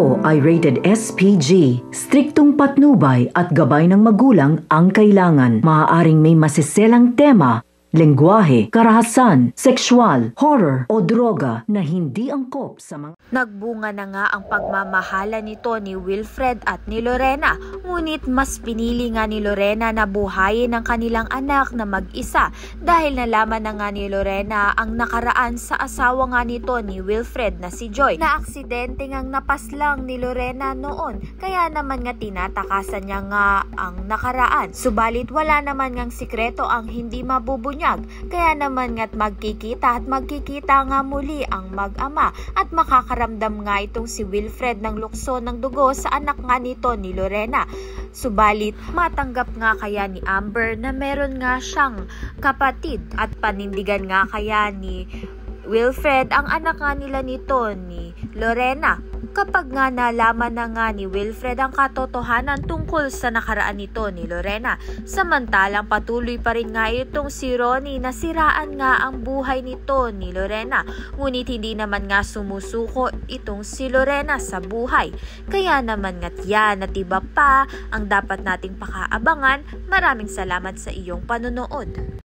Ito ay rated SPG. Striktong patnubay at gabay ng magulang ang kailangan. Maaaring may masiselang tema, lengguwahe, karahasan, sexual, horror o droga na hindi angkop sa mga... Nagbunga na nga ang pagmamahala nito ni Wilfred at ni Lorena, ngunit mas pinili nga ni Lorena na buhayin ang kanilang anak na mag-isa dahil nalaman na nga ni Lorena ang nakaraan sa asawa nga nito ni Wilfred na si Joy. Na-aksidente ngang napaslang ni Lorena noon, kaya naman nga tinatakasan niya nga ang nakaraan. Subalit wala naman ngang sikreto ang hindi mabubunyag, kaya naman nga't magkikita nga muli ang mag-ama at makakaramdam nga itong si Wilfred ng lukso ng dugo sa anak nga nito ni Lorena. Subalit matanggap nga kaya ni Amber na meron nga siyang kapatid at panindigan nga kaya ni Wilfred ang anak nga nila nito ni Lorena. Kapag nga nalaman na nga ni Wilfred ang katotohanan tungkol sa nakaraan nito ni Lorena. Samantalang patuloy pa rin nga itong si Ronnie na siraan nga ang buhay nito ni Lorena. Ngunit hindi naman nga sumusuko itong si Lorena sa buhay. Kaya naman nga't yan at iba pa ang dapat nating pakaabangan. Maraming salamat sa iyong panonood.